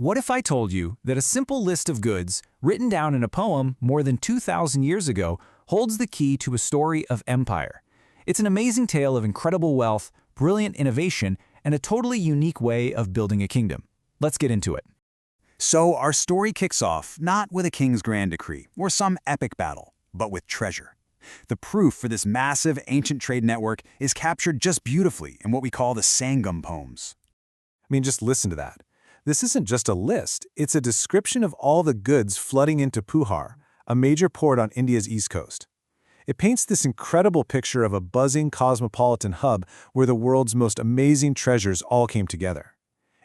What if I told you that a simple list of goods, written down in a poem more than 2,000 years ago, holds the key to a story of empire? It's an amazing tale of incredible wealth, brilliant innovation, and a totally unique way of building a kingdom. Let's get into it. So our story kicks off not with a king's grand decree or some epic battle, but with treasure. The proof for this massive ancient trade network is captured just beautifully in what we call the Sangam poems. I mean, just listen to that. This isn't just a list, it's a description of all the goods flooding into Puhar, a major port on India's east coast. It paints this incredible picture of a buzzing cosmopolitan hub where the world's most amazing treasures all came together.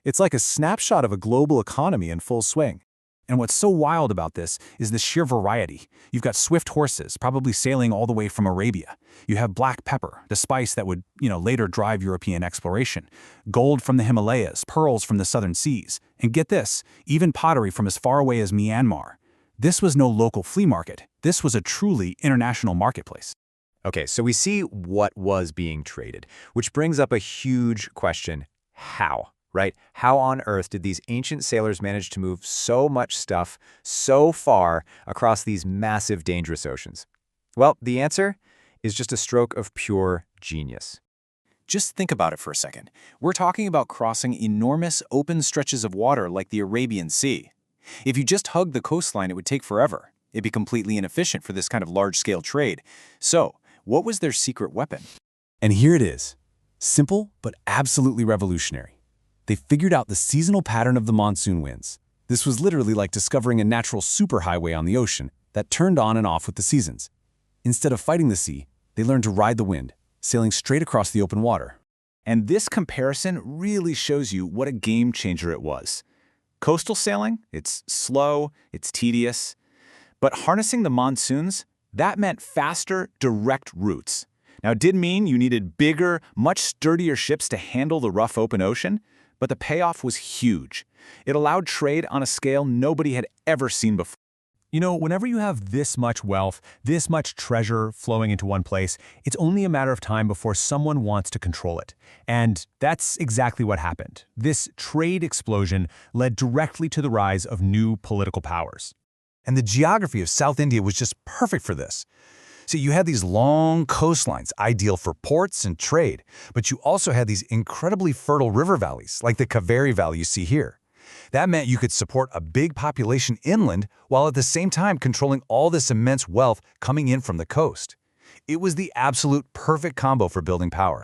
It's like a snapshot of a global economy in full swing. And what's so wild about this is the sheer variety. You've got swift horses, probably sailing all the way from Arabia. You have black pepper, the spice that would, later drive European exploration. Gold from the Himalayas, pearls from the southern seas. And get this, even pottery from as far away as Myanmar. This was no local flea market. This was a truly international marketplace. Okay, so we see what was being traded, which brings up a huge question: how? Right? How on earth did these ancient sailors manage to move so much stuff so far across these massive, dangerous oceans? Well, the answer is just a stroke of pure genius. Just think about it for a second. We're talking about crossing enormous open stretches of water like the Arabian Sea. If you just hugged the coastline, it would take forever. It'd be completely inefficient for this kind of large-scale trade. So, what was their secret weapon? And here it is. Simple, but absolutely revolutionary. They figured out the seasonal pattern of the monsoon winds. This was literally like discovering a natural superhighway on the ocean that turned on and off with the seasons. Instead of fighting the sea, they learned to ride the wind, sailing straight across the open water. And this comparison really shows you what a game changer it was. Coastal sailing, it's slow, it's tedious. But harnessing the monsoons, that meant faster, direct routes. Now, it did mean you needed bigger, much sturdier ships to handle the rough open ocean, but the payoff was huge. It allowed trade on a scale nobody had ever seen before. Whenever you have this much wealth, this much treasure flowing into one place, it's only a matter of time before someone wants to control it. And that's exactly what happened. This trade explosion led directly to the rise of new political powers. And the geography of South India was just perfect for this. So you had these long coastlines, ideal for ports and trade, but you also had these incredibly fertile river valleys, like the Kaveri Valley you see here. That meant you could support a big population inland while at the same time controlling all this immense wealth coming in from the coast. It was the absolute perfect combo for building power.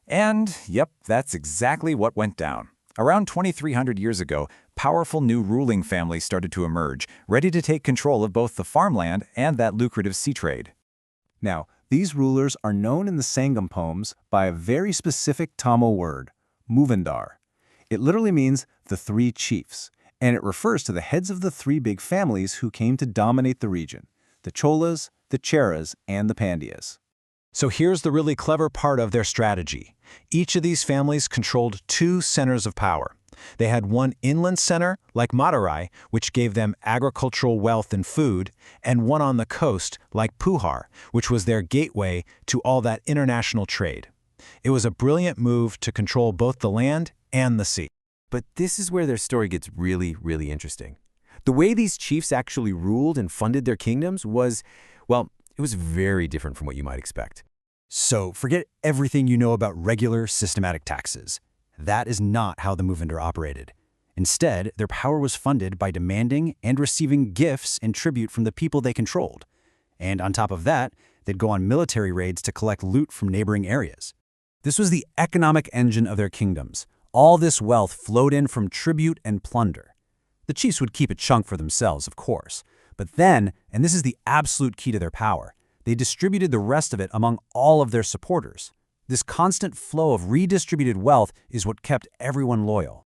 And, yep, that's exactly what went down. Around 2,300 years ago, powerful new ruling families started to emerge, ready to take control of both the farmland and that lucrative sea trade. Now, these rulers are known in the Sangam poems by a very specific Tamil word, muvendar. It literally means the three chiefs, and it refers to the heads of the three big families who came to dominate the region: the Cholas, the Cheras, and the Pandyas. So here's the really clever part of their strategy. Each of these families controlled two centers of power. They had one inland center, like Madurai, which gave them agricultural wealth and food, and one on the coast, like Puhar, which was their gateway to all that international trade. It was a brilliant move to control both the land and the sea. But this is where their story gets really, really interesting. The way these chiefs actually ruled and funded their kingdoms was, well, it was very different from what you might expect. So forget everything you know about regular, systematic taxes. That is not how the muvendar operated. Instead, their power was funded by demanding and receiving gifts and tribute from the people they controlled. And on top of that, they'd go on military raids to collect loot from neighboring areas. This was the economic engine of their kingdoms. All this wealth flowed in from tribute and plunder. The chiefs would keep a chunk for themselves, of course. But then, and this is the absolute key to their power, they distributed the rest of it among all of their supporters. This constant flow of redistributed wealth is what kept everyone loyal.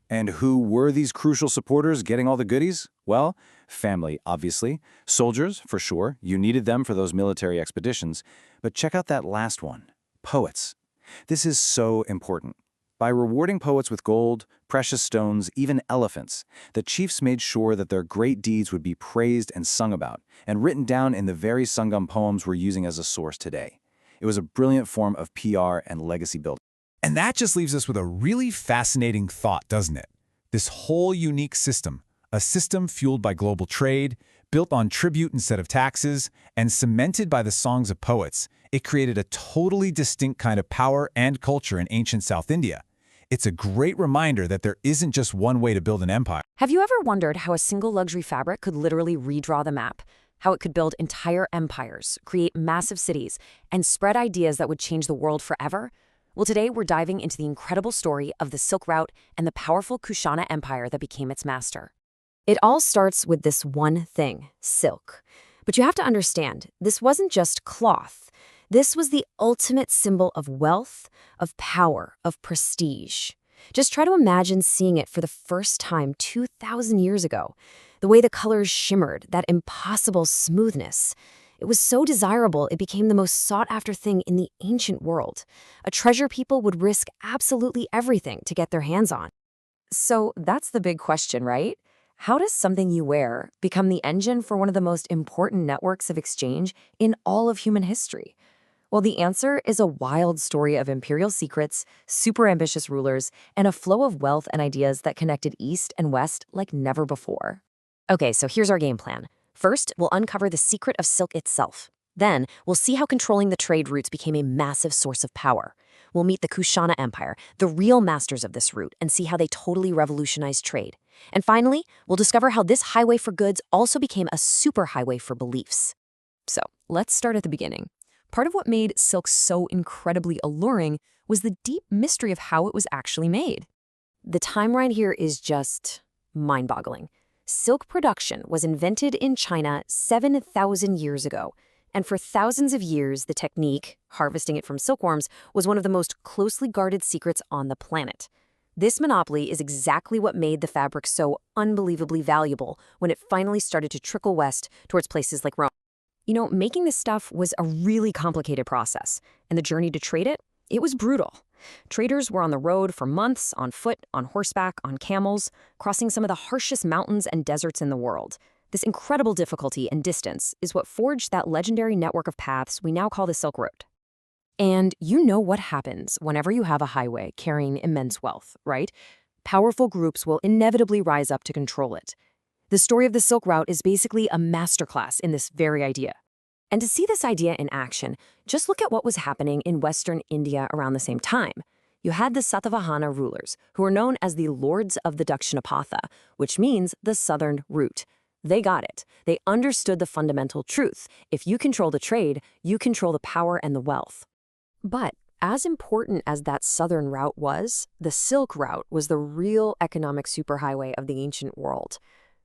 And who were these crucial supporters getting all the goodies? Well, family, obviously. Soldiers, for sure. You needed them for those military expeditions. But check out that last one. Poets. This is so important. By rewarding poets with gold, precious stones, even elephants, the chiefs made sure that their great deeds would be praised and sung about, and written down in the very Sangam poems we're using as a source today. It was a brilliant form of PR and legacy building. And that just leaves us with a really fascinating thought, doesn't it? This whole unique system, a system fueled by global trade, built on tribute instead of taxes, and cemented by the songs of poets, it created a totally distinct kind of power and culture in ancient South India. It's a great reminder that there isn't just one way to build an empire. Have you ever wondered how a single luxury fabric could literally redraw the map? How it could build entire empires, create massive cities, and spread ideas that would change the world forever? Well, today we're diving into the incredible story of the Silk Route and the powerful Kushana Empire that became its master. It all starts with this one thing, silk. But you have to understand, this wasn't just cloth. This was the ultimate symbol of wealth, of power, of prestige. Just try to imagine seeing it for the first time 2,000 years ago. The way the colors shimmered, that impossible smoothness. It was so desirable it became the most sought-after thing in the ancient world. A treasure people would risk absolutely everything to get their hands on. So that's the big question, right? How does something you wear become the engine for one of the most important networks of exchange in all of human history? Well, the answer is a wild story of imperial secrets, super ambitious rulers, and a flow of wealth and ideas that connected East and West like never before. Okay, so here's our game plan. First, we'll uncover the secret of silk itself. Then, we'll see how controlling the trade routes became a massive source of power. We'll meet the Kushana Empire, the real masters of this route, and see how they totally revolutionized trade. And finally, we'll discover how this highway for goods also became a superhighway for beliefs. So, let's start at the beginning. Part of what made silk so incredibly alluring was the deep mystery of how it was actually made. The timeline here is just mind-boggling. Silk production was invented in China 7,000 years ago, and for thousands of years, the technique, harvesting it from silkworms, was one of the most closely guarded secrets on the planet. This monopoly is exactly what made the fabric so unbelievably valuable when it finally started to trickle west towards places like Rome. You know, making this stuff was a really complicated process, and the journey to trade it, it was brutal. Traders were on the road for months, on foot, on horseback, on camels, crossing some of the harshest mountains and deserts in the world. This incredible difficulty and distance is what forged that legendary network of paths we now call the Silk Road. And you know what happens whenever you have a highway carrying immense wealth, right? Powerful groups will inevitably rise up to control it. The story of the Silk Route is basically a masterclass in this very idea. And to see this idea in action, just look at what was happening in Western India around the same time. You had the Satavahana rulers, who were known as the Lords of the Dakshinapatha, which means the southern route. They got it. They understood the fundamental truth. If you control the trade, you control the power and the wealth. But as important as that southern route was, the Silk Route was the real economic superhighway of the ancient world.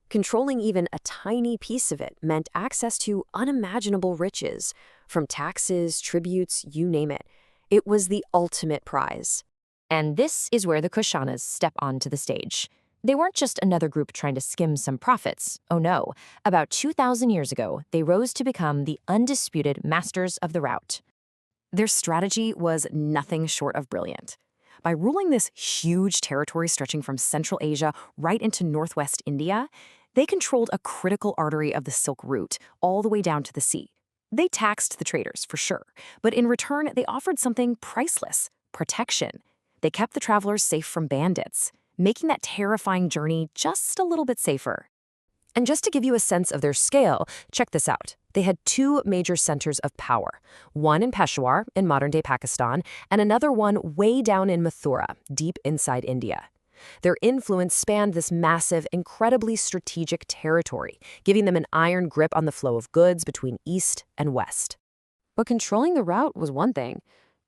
Controlling even a tiny piece of it meant access to unimaginable riches, from taxes, tributes, you name it. It was the ultimate prize. And this is where the Kushanas step onto the stage. They weren't just another group trying to skim some profits. Oh no. About 2,000 years ago, they rose to become the undisputed masters of the route. Their strategy was nothing short of brilliant. By ruling this huge territory stretching from Central Asia right into northwest India, they controlled a critical artery of the Silk Route, all the way down to the sea. They taxed the traders, for sure, but in return, they offered something priceless: protection. They kept the travelers safe from bandits, making that terrifying journey just a little bit safer. And just to give you a sense of their scale, check this out. They had two major centers of power, one in Peshawar, in modern-day Pakistan, and another one way down in Mathura, deep inside India. Their influence spanned this massive, incredibly strategic territory, giving them an iron grip on the flow of goods between East and West. But controlling the route was one thing.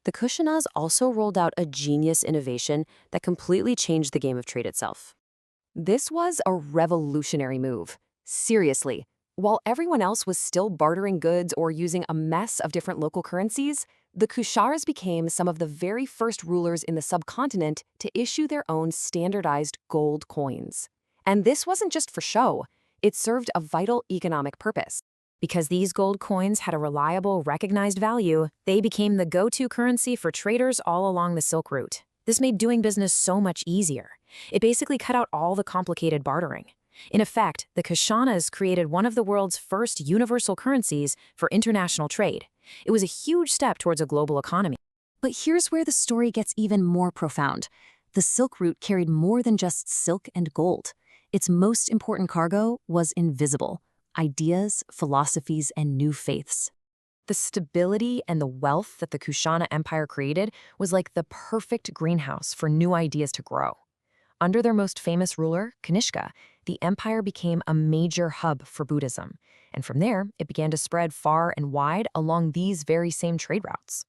The Kushanas also rolled out a genius innovation that completely changed the game of trade itself. This was a revolutionary move. Seriously, while everyone else was still bartering goods or using a mess of different local currencies, the Kushanas became some of the very first rulers in the subcontinent to issue their own standardized gold coins. And this wasn't just for show. It served a vital economic purpose. Because these gold coins had a reliable, recognized value, they became the go-to currency for traders all along the Silk Route. This made doing business so much easier. It basically cut out all the complicated bartering. In effect, the Kushanas created one of the world's first universal currencies for international trade. It was a huge step towards a global economy. But here's where the story gets even more profound. The Silk Route carried more than just silk and gold. Its most important cargo was invisible: ideas, philosophies, and new faiths. The stability and the wealth that the Kushana Empire created was like the perfect greenhouse for new ideas to grow. Under their most famous ruler, Kanishka, the empire became a major hub for Buddhism, and from there, it began to spread far and wide along these very same trade routes.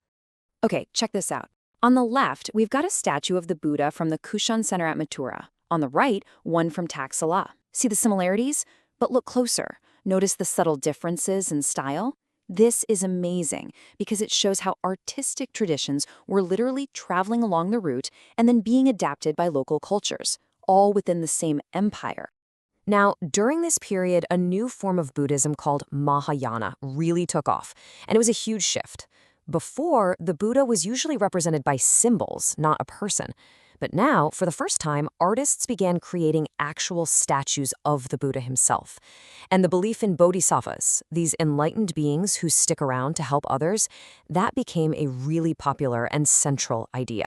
Okay, check this out. On the left, we've got a statue of the Buddha from the Kushan Center at Mathura. On the right, one from Taxila. See the similarities? But look closer. Notice the subtle differences in style? This is amazing because it shows how artistic traditions were literally traveling along the route and then being adapted by local cultures, all within the same empire. Now, during this period, a new form of Buddhism called Mahayana really took off, and it was a huge shift. Before, the Buddha was usually represented by symbols, not a person. But now, for the first time, artists began creating actual statues of the Buddha himself. And the belief in bodhisattvas, these enlightened beings who stick around to help others, that became a really popular and central idea.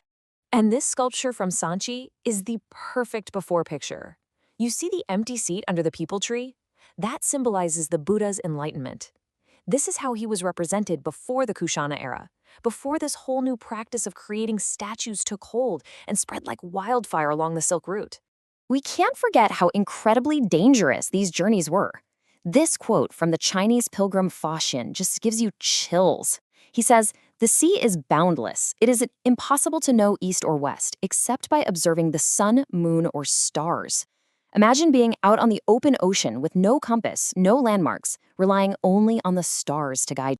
And this sculpture from Sanchi is the perfect before picture. You see the empty seat under the peepal tree? That symbolizes the Buddha's enlightenment. This is how he was represented before the Kushana era, before this whole new practice of creating statues took hold and spread like wildfire along the Silk Route. We can't forget how incredibly dangerous these journeys were. This quote from the Chinese pilgrim Fa Xin just gives you chills. He says, "The sea is boundless. It is impossible to know east or west, except by observing the sun, moon, or stars." Imagine being out on the open ocean with no compass, no landmarks, relying only on the stars to guide.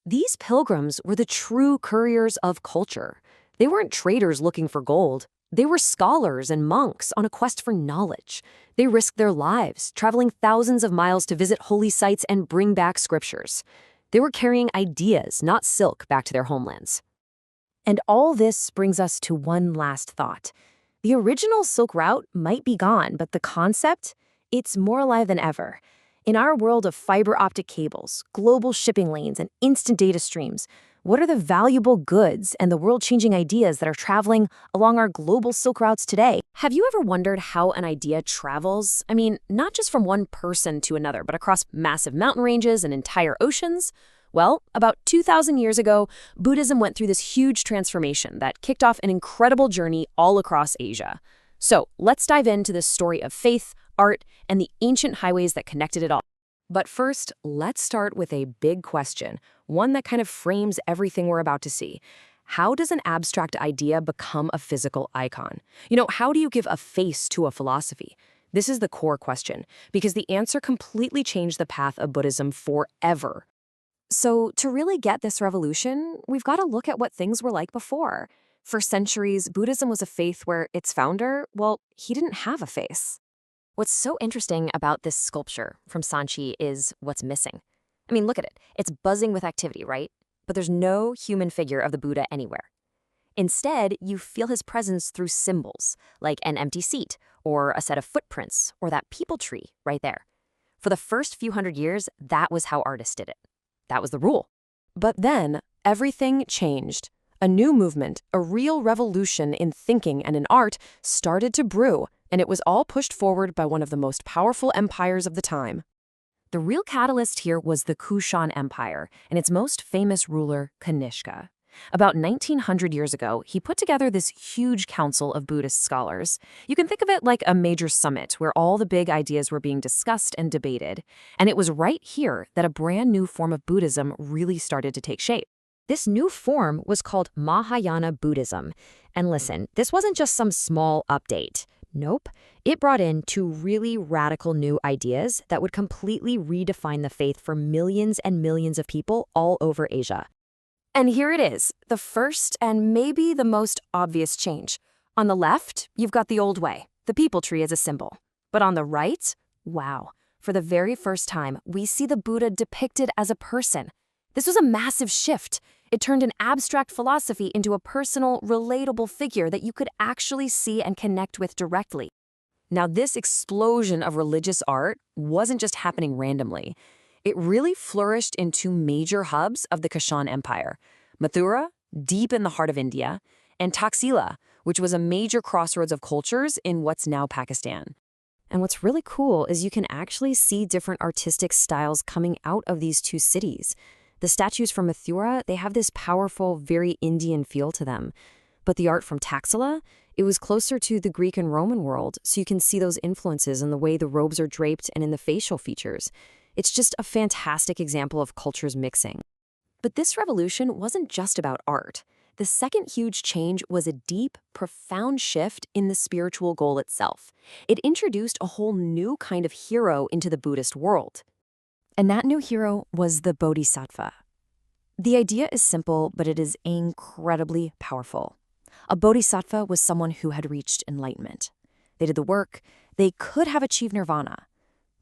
These pilgrims were the true couriers of culture. They weren't traders looking for gold. They were scholars and monks on a quest for knowledge. They risked their lives, traveling thousands of miles to visit holy sites and bring back scriptures. They were carrying ideas, not silk, back to their homelands. And all this brings us to one last thought. The original Silk Route might be gone, but the concept, it's more alive than ever. In our world of fiber optic cables, global shipping lanes, and instant data streams, what are the valuable goods and the world-changing ideas that are traveling along our global Silk Routes today? Have you ever wondered how an idea travels? I mean, not just from one person to another, but across massive mountain ranges and entire oceans? Well, about 2,000 years ago, Buddhism went through this huge transformation that kicked off an incredible journey all across Asia. So let's dive into this story of faith, art, and the ancient highways that connected it all. But first, let's start with a big question, one that kind of frames everything we're about to see. How does an abstract idea become a physical icon? How do you give a face to a philosophy? This is the core question, because the answer completely changed the path of Buddhism forever. So to really get this revolution, we've got to look at what things were like before. For centuries, Buddhism was a faith where its founder, well, he didn't have a face. What's so interesting about this sculpture from Sanchi is what's missing. I mean, look at it. It's buzzing with activity, right? But there's no human figure of the Buddha anywhere. Instead, you feel his presence through symbols, like an empty seat, or a set of footprints, or that peepal tree right there. For the first few hundred years, that was how artists did it. That was the rule. But then, everything changed. A new movement, a real revolution in thinking and in art, started to brew, and it was all pushed forward by one of the most powerful empires of the time. The real catalyst here was the Kushan Empire and its most famous ruler, Kanishka. About 1900 years ago, he put together this huge council of Buddhist scholars. You can think of it like a major summit where all the big ideas were being discussed and debated. And it was right here that a brand new form of Buddhism really started to take shape. This new form was called Mahayana Buddhism. And listen, this wasn't just some small update. Nope. It brought in two really radical new ideas that would completely redefine the faith for millions and millions of people all over Asia. And here it is, the first and maybe the most obvious change. On the left, you've got the old way, the peepal tree as a symbol. But on the right, wow, for the very first time, we see the Buddha depicted as a person. This was a massive shift. It turned an abstract philosophy into a personal, relatable figure that you could actually see and connect with directly. Now, this explosion of religious art wasn't just happening randomly. It really flourished in two major hubs of the Kushan Empire, Mathura, deep in the heart of India, and Taxila, which was a major crossroads of cultures in what's now Pakistan. And what's really cool is you can actually see different artistic styles coming out of these two cities. The statues from Mathura, they have this powerful, very Indian feel to them. But the art from Taxila, it was closer to the Greek and Roman world, so you can see those influences in the way the robes are draped and in the facial features. It's just a fantastic example of cultures mixing. But this revolution wasn't just about art. The second huge change was a deep, profound shift in the spiritual goal itself. It introduced a whole new kind of hero into the Buddhist world. And that new hero was the Bodhisattva. The idea is simple, but it is incredibly powerful. A Bodhisattva was someone who had reached enlightenment. They did the work, they could have achieved nirvana,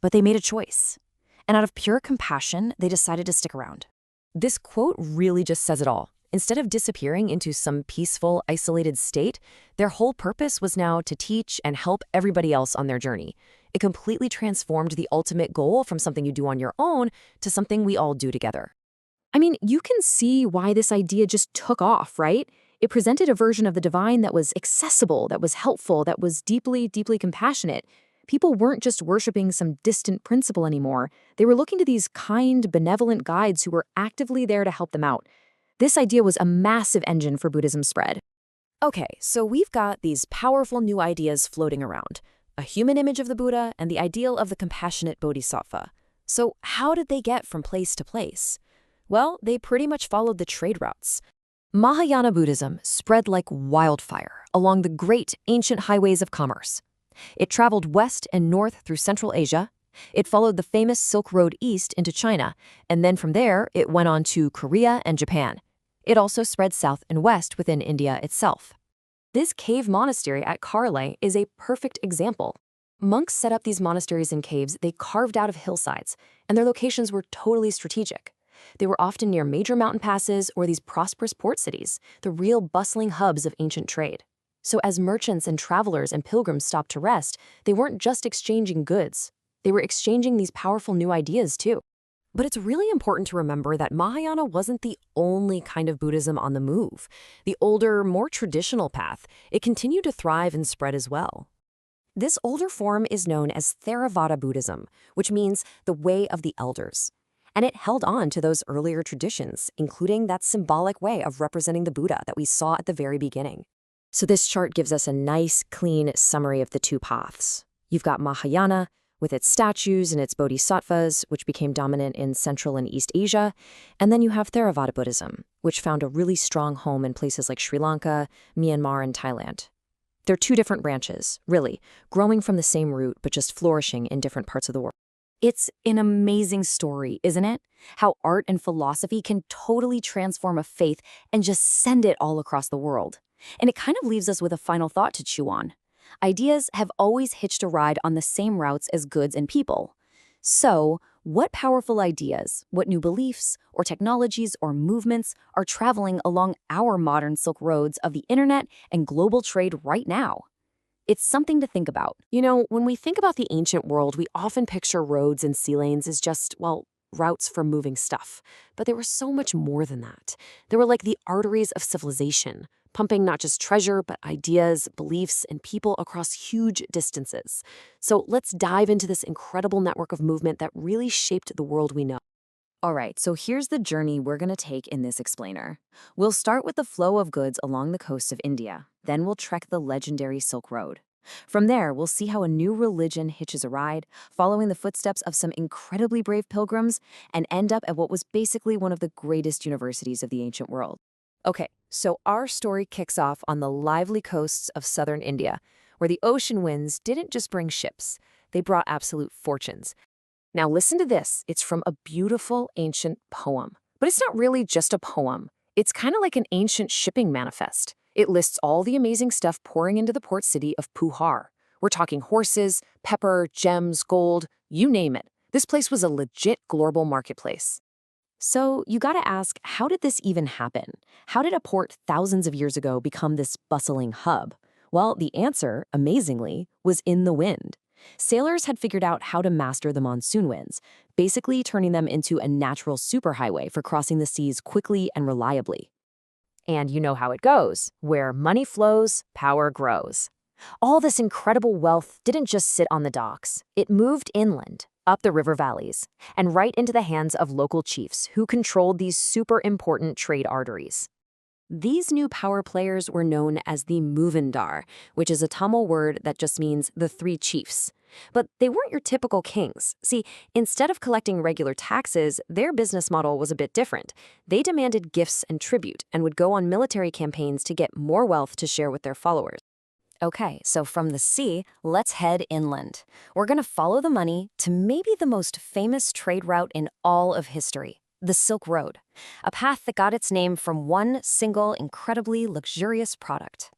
but they made a choice. And out of pure compassion, they decided to stick around. This quote really just says it all. Instead of disappearing into some peaceful, isolated state, their whole purpose was now to teach and help everybody else on their journey. It completely transformed the ultimate goal from something you do on your own to something we all do together. I mean, you can see why this idea just took off, right? It presented a version of the divine that was accessible, that was helpful, that was deeply, deeply compassionate. People weren't just worshiping some distant principle anymore. They were looking to these kind, benevolent guides who were actively there to help them out. This idea was a massive engine for Buddhism's spread. Okay, so we've got these powerful new ideas floating around. A human image of the Buddha and the ideal of the compassionate bodhisattva. So how did they get from place to place? Well, they pretty much followed the trade routes. Mahayana Buddhism spread like wildfire along the great ancient highways of commerce. It traveled west and north through Central Asia. It followed the famous Silk Road east into China, and then from there it went on to Korea and Japan. It also spread south and west within India itself. This cave monastery at Karle is a perfect example. Monks set up these monasteries in caves they carved out of hillsides, and their locations were totally strategic. They were often near major mountain passes or these prosperous port cities, the real bustling hubs of ancient trade. So as merchants and travelers and pilgrims stopped to rest, they weren't just exchanging goods. They were exchanging these powerful new ideas too. But it's really important to remember that Mahayana wasn't the only kind of Buddhism on the move. The older, more traditional path, it continued to thrive and spread as well. This older form is known as Theravada Buddhism, which means the way of the elders. And it held on to those earlier traditions, including that symbolic way of representing the Buddha that we saw at the very beginning. So this chart gives us a nice, clean summary of the two paths. You've got Mahayana, with its statues and its bodhisattvas, which became dominant in Central and East Asia. And then you have Theravada Buddhism, which found a really strong home in places like Sri Lanka, Myanmar, and Thailand. They're two different branches, really, growing from the same root, but just flourishing in different parts of the world. It's an amazing story, isn't it? How art and philosophy can totally transform a faith and just send it all across the world. And it kind of leaves us with a final thought to chew on. Ideas have always hitched a ride on the same routes as goods and people. So, what powerful ideas, what new beliefs, or technologies, or movements are traveling along our modern Silk Roads of the internet and global trade right now? It's something to think about. You know, when we think about the ancient world, we often picture roads and sea lanes as just, well, routes for moving stuff. But there was so much more than that. They were like the arteries of civilization, pumping not just treasure, but ideas, beliefs, and people across huge distances. So let's dive into this incredible network of movement that really shaped the world we know. All right, so here's the journey we're going to take in this explainer. We'll start with the flow of goods along the coast of India. Then we'll trek the legendary Silk Road. From there, we'll see how a new religion hitches a ride, following the footsteps of some incredibly brave pilgrims, and end up at what was basically one of the greatest universities of the ancient world. Okay, so our story kicks off on the lively coasts of southern India, where the ocean winds didn't just bring ships, they brought absolute fortunes. Now listen to this, it's from a beautiful ancient poem. But it's not really just a poem. It's kind of like an ancient shipping manifest. It lists all the amazing stuff pouring into the port city of Puhar. We're talking horses, pepper, gems, gold, you name it. This place was a legit global marketplace. So you gotta ask, how did this even happen? How did a port thousands of years ago become this bustling hub? Well, the answer, amazingly, was in the wind. Sailors had figured out how to master the monsoon winds, basically turning them into a natural superhighway for crossing the seas quickly and reliably. And you know how it goes. Where money flows, power grows. All this incredible wealth didn't just sit on the docks. It moved inland, up the river valleys, and right into the hands of local chiefs who controlled these super important trade arteries. These new power players were known as the muvendar, which is a Tamil word that just means the three chiefs. But they weren't your typical kings. See, instead of collecting regular taxes, their business model was a bit different. They demanded gifts and tribute and would go on military campaigns to get more wealth to share with their followers. Okay, so from the sea, let's head inland. We're going to follow the money to maybe the most famous trade route in all of history, the Silk Road, a path that got its name from one single, incredibly luxurious product.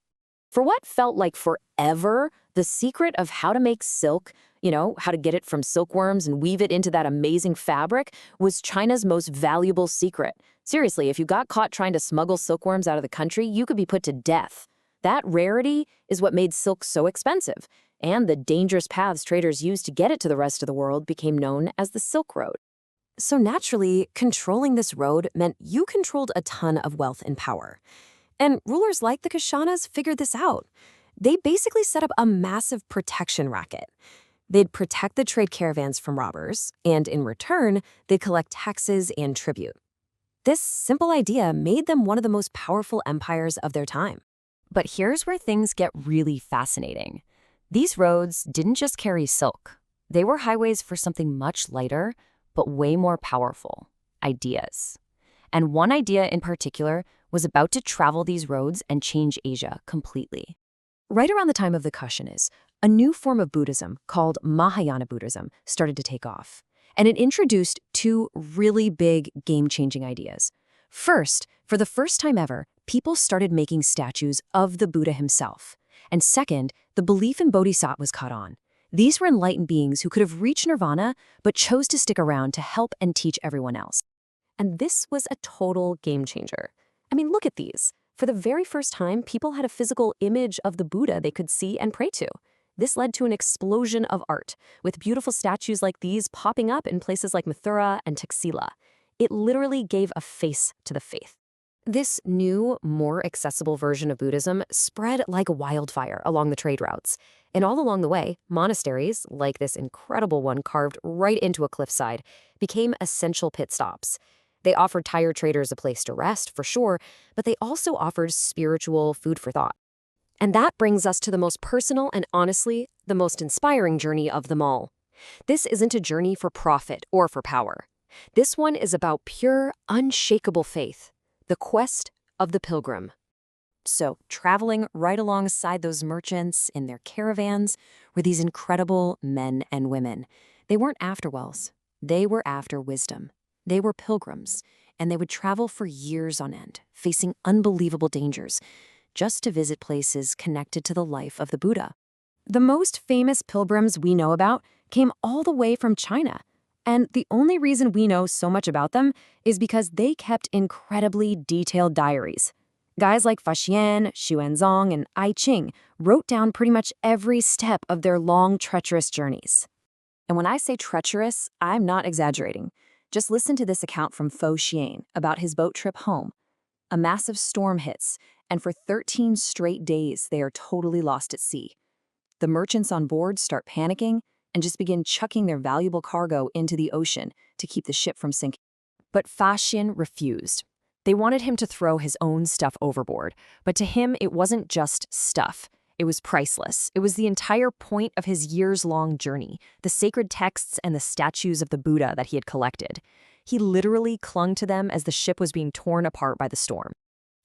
For what felt like forever, the secret of how to make silk, how to get it from silkworms and weave it into that amazing fabric, was China's most valuable secret. Seriously, if you got caught trying to smuggle silkworms out of the country, you could be put to death. That rarity is what made silk so expensive, and the dangerous paths traders used to get it to the rest of the world became known as the Silk Road. So naturally, controlling this road meant you controlled a ton of wealth and power. And rulers like the Kushanas figured this out. They basically set up a massive protection racket. They'd protect the trade caravans from robbers, and in return, they'd collect taxes and tribute. This simple idea made them one of the most powerful empires of their time. But here's where things get really fascinating. These roads didn't just carry silk. They were highways for something much lighter, but way more powerful: ideas. And one idea in particular was about to travel these roads and change Asia completely. Right around the time of the Kushanas, a new form of Buddhism called Mahayana Buddhism started to take off. And it introduced two really big game-changing ideas. First, for the first time ever, people started making statues of the Buddha himself. And second, the belief in bodhisattvas caught on. These were enlightened beings who could have reached nirvana, but chose to stick around to help and teach everyone else. And this was a total game changer. I mean, look at these. For the very first time, people had a physical image of the Buddha they could see and pray to. This led to an explosion of art, with beautiful statues like these popping up in places like Mathura and Taxila. It literally gave a face to the faith. This new, more accessible version of Buddhism spread like wildfire along the trade routes. And all along the way, monasteries, like this incredible one carved right into a cliffside, became essential pit stops. They offered tired traders a place to rest, for sure, but they also offered spiritual food for thought. And that brings us to the most personal and honestly, the most inspiring journey of them all. This isn't a journey for profit or for power. This one is about pure, unshakable faith. The quest of the pilgrim. So, traveling right alongside those merchants in their caravans were these incredible men and women. They weren't after wells. They were after wisdom. They were pilgrims, and they would travel for years on end, facing unbelievable dangers, just to visit places connected to the life of the Buddha. The most famous pilgrims we know about came all the way from China. And the only reason we know so much about them is because they kept incredibly detailed diaries. Guys like Faxian, Xuanzang, and I Ching wrote down pretty much every step of their long, treacherous journeys. And when I say treacherous, I'm not exaggerating. Just listen to this account from Fo Xian about his boat trip home. A massive storm hits, and for 13 straight days, they are totally lost at sea. The merchants on board start panicking and just begin chucking their valuable cargo into the ocean to keep the ship from sinking. But Faxian refused. They wanted him to throw his own stuff overboard, but to him it wasn't just stuff. It was priceless. It was the entire point of his years-long journey, the sacred texts and the statues of the Buddha that he had collected. He literally clung to them as the ship was being torn apart by the storm.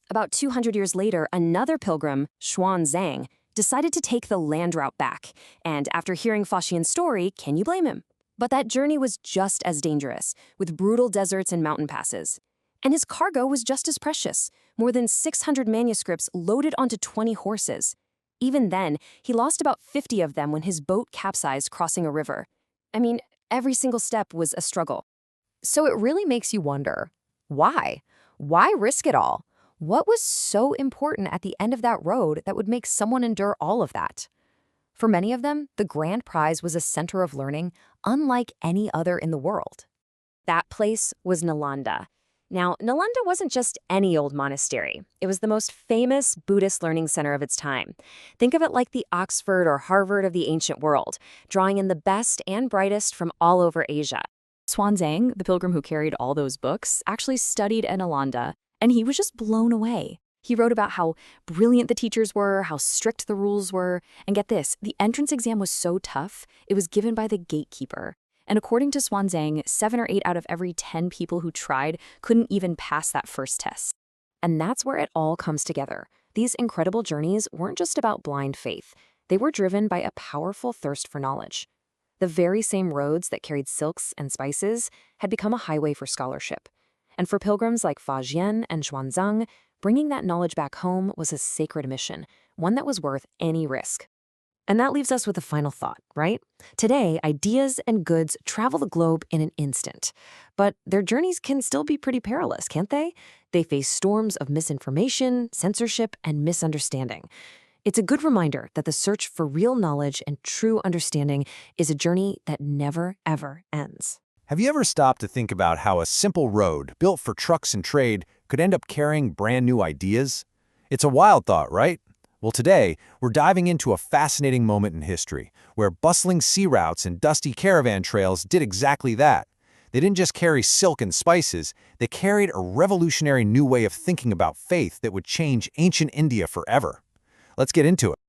About 200 years later, another pilgrim, Xuanzang, decided to take the land route back, and after hearing Faxian's story, can you blame him? But that journey was just as dangerous, with brutal deserts and mountain passes. And his cargo was just as precious, more than 600 manuscripts loaded onto 20 horses. Even then, he lost about 50 of them when his boat capsized crossing a river. I mean, every single step was a struggle. So it really makes you wonder, why? Why risk it all? What was so important at the end of that road that would make someone endure all of that? For many of them, the grand prize was a center of learning unlike any other in the world. That place was Nalanda. Now, Nalanda wasn't just any old monastery. It was the most famous Buddhist learning center of its time. Think of it like the Oxford or Harvard of the ancient world, drawing in the best and brightest from all over Asia. Xuanzang, the pilgrim who carried all those books, actually studied at Nalanda, and he was just blown away. He wrote about how brilliant the teachers were, how strict the rules were, and get this, the entrance exam was so tough, it was given by the gatekeeper. And according to Xuanzang, 7 or 8 out of every 10 people who tried couldn't even pass that first test. And that's where it all comes together. These incredible journeys weren't just about blind faith. They were driven by a powerful thirst for knowledge. The very same roads that carried silks and spices had become a highway for scholarship. And for pilgrims like Fa Jian and Xuanzang, bringing that knowledge back home was a sacred mission, one that was worth any risk. And that leaves us with a final thought, right? Today, ideas and goods travel the globe in an instant. But their journeys can still be pretty perilous, can't they? They face storms of misinformation, censorship, and misunderstanding. It's a good reminder that the search for real knowledge and true understanding is a journey that never, ever ends. Have you ever stopped to think about how a simple road built for trucks and trade could end up carrying brand new ideas? It's a wild thought, right? Well, today, we're diving into a fascinating moment in history where bustling sea routes and dusty caravan trails did exactly that. They didn't just carry silk and spices, they carried a revolutionary new way of thinking about faith that would change ancient India forever. Let's get into it.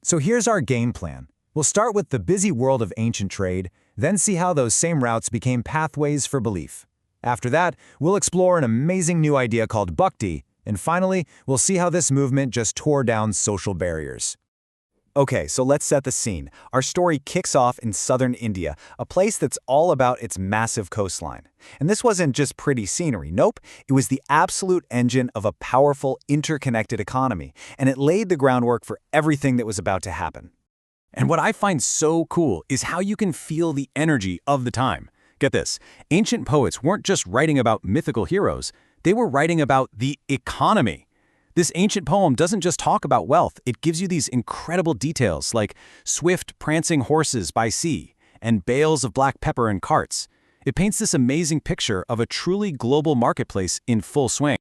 So here's our game plan. We'll start with the busy world of ancient trade, then see how those same routes became pathways for belief. After that, we'll explore an amazing new idea called bhakti, and finally, we'll see how this movement just tore down social barriers. Okay, so let's set the scene. Our story kicks off in southern India, a place that's all about its massive coastline. And this wasn't just pretty scenery, nope, it was the absolute engine of a powerful, interconnected economy, and it laid the groundwork for everything that was about to happen. And what I find so cool is how you can feel the energy of the time. Get this, ancient poets weren't just writing about mythical heroes, they were writing about the economy. This ancient poem doesn't just talk about wealth, it gives you these incredible details like swift, prancing horses by sea and bales of black pepper in carts. It paints this amazing picture of a truly global marketplace in full swing.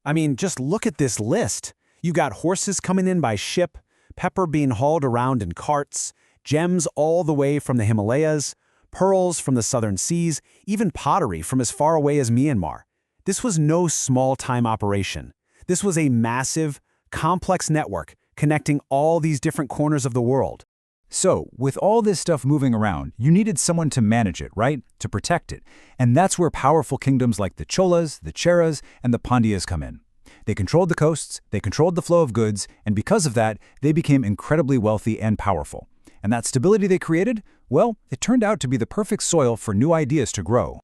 I mean, just look at this list. You got horses coming in by ship, pepper being hauled around in carts, gems all the way from the Himalayas, pearls from the southern seas, even pottery from as far away as Myanmar. This was no small-time operation. This was a massive, complex network connecting all these different corners of the world. So, with all this stuff moving around, you needed someone to manage it, right? To protect it. And that's where powerful kingdoms like the Cholas, the Cheras, and the Pandyas come in. They controlled the coasts, they controlled the flow of goods, and because of that, they became incredibly wealthy and powerful. And that stability they created, well, it turned out to be the perfect soil for new ideas to grow.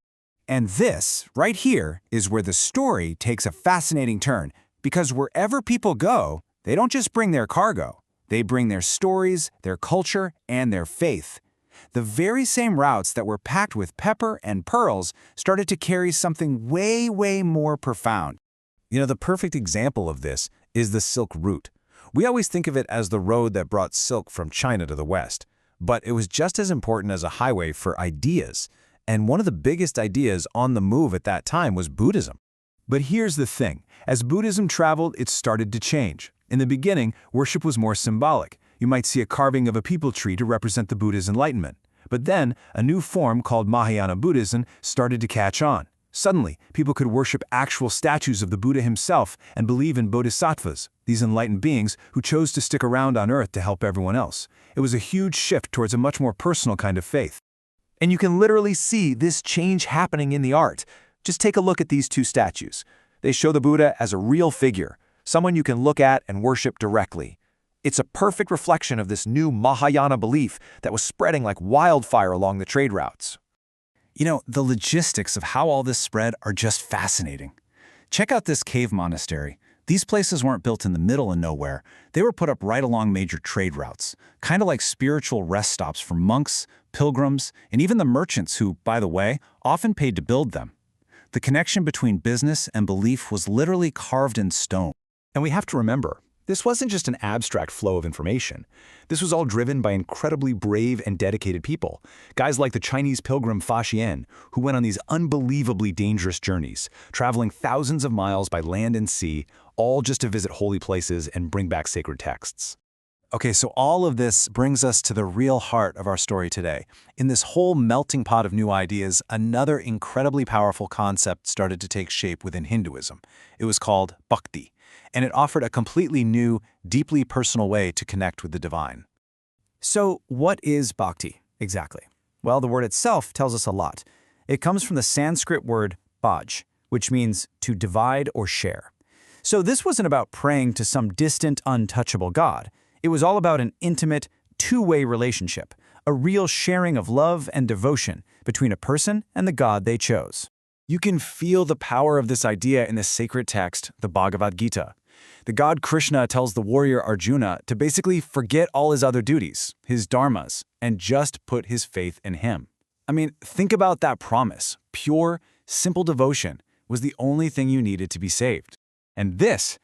And this, right here, is where the story takes a fascinating turn, because wherever people go, they don't just bring their cargo. They bring their stories, their culture, and their faith. The very same routes that were packed with pepper and pearls started to carry something way, way more profound. You know, the perfect example of this is the Silk Route. We always think of it as the road that brought silk from China to the West, but it was just as important as a highway for ideas. And one of the biggest ideas on the move at that time was Buddhism. But here's the thing. As Buddhism traveled, it started to change. In the beginning, worship was more symbolic. You might see a carving of a peepal tree to represent the Buddha's enlightenment. But then, a new form called Mahayana Buddhism started to catch on. Suddenly, people could worship actual statues of the Buddha himself and believe in bodhisattvas, these enlightened beings who chose to stick around on Earth to help everyone else. It was a huge shift towards a much more personal kind of faith. And you can literally see this change happening in the art. Just take a look at these two statues. They show the Buddha as a real figure, someone you can look at and worship directly. It's a perfect reflection of this new Mahayana belief that was spreading like wildfire along the trade routes. You know, the logistics of how all this spread are just fascinating. Check out this cave monastery. These places weren't built in the middle of nowhere. They were put up right along major trade routes, kind of like spiritual rest stops for monks, pilgrims, and even the merchants who, by the way, often paid to build them. The connection between business and belief was literally carved in stone. And we have to remember, This wasn't just an abstract flow of information. This was all driven by incredibly brave and dedicated people, guys like the Chinese pilgrim Fa Xian, who went on these unbelievably dangerous journeys, traveling thousands of miles by land and sea, all just to visit holy places and bring back sacred texts. Okay, so all of this brings us to the real heart of our story today. In this whole melting pot of new ideas, another incredibly powerful concept started to take shape within Hinduism. It was called bhakti, and it offered a completely new, deeply personal way to connect with the divine. So what is bhakti exactly? Well, the word itself tells us a lot. It comes from the Sanskrit word bhaj, which means to divide or share. So this wasn't about praying to some distant, untouchable god. It was all about an intimate, two-way relationship, a real sharing of love and devotion between a person and the god they chose. You can feel the power of this idea in the sacred text, the Bhagavad Gita. The god Krishna tells the warrior Arjuna to basically forget all his other duties, his dharmas, and just put his faith in him. I mean, think about that promise. Pure, simple devotion was the only thing you needed to be saved. And this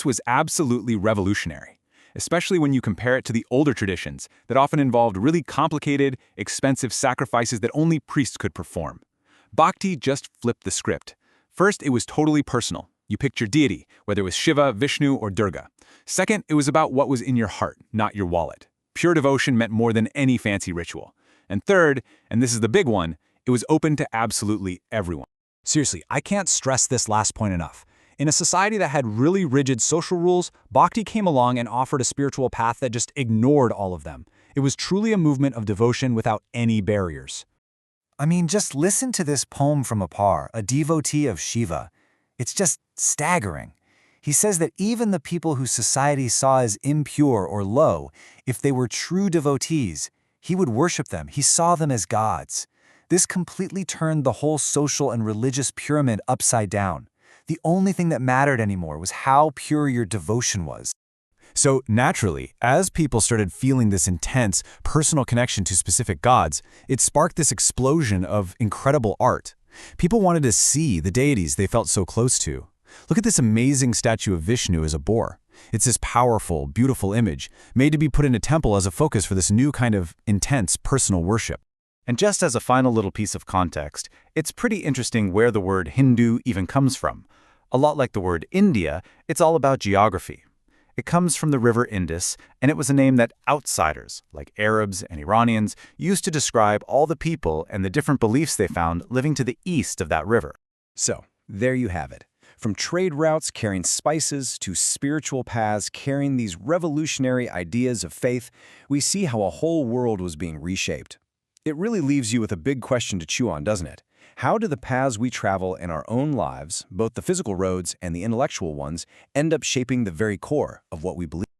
was absolutely revolutionary, especially when you compare it to the older traditions that often involved really complicated, expensive sacrifices that only priests could perform. Bhakti just flipped the script. First, it was totally personal. You picked your deity, whether it was Shiva, Vishnu, or Durga. Second, it was about what was in your heart, not your wallet. Pure devotion meant more than any fancy ritual. And third, and this is the big one, it was open to absolutely everyone. Seriously, I can't stress this last point enough. In a society that had really rigid social rules, Bhakti came along and offered a spiritual path that just ignored all of them. It was truly a movement of devotion without any barriers. I mean, just listen to this poem from Apar, a devotee of Shiva. It's just staggering. He says that even the people who society saw as impure or low, if they were true devotees, he would worship them. He saw them as gods. This completely turned the whole social and religious pyramid upside down. The only thing that mattered anymore was how pure your devotion was. So naturally, as people started feeling this intense, personal connection to specific gods, it sparked this explosion of incredible art. People wanted to see the deities they felt so close to. Look at this amazing statue of Vishnu as a boar. It's this powerful, beautiful image, made to be put in a temple as a focus for this new kind of intense personal worship. And just as a final little piece of context, it's pretty interesting where the word Hindu even comes from. A lot like the word India, it's all about geography. It comes from the river Indus, and it was a name that outsiders, like Arabs and Iranians, used to describe all the people and the different beliefs they found living to the east of that river. So, there you have it. From trade routes carrying spices to spiritual paths carrying these revolutionary ideas of faith, we see how a whole world was being reshaped. It really leaves you with a big question to chew on, doesn't it? How do the paths we travel in our own lives, both the physical roads and the intellectual ones, end up shaping the very core of what we believe?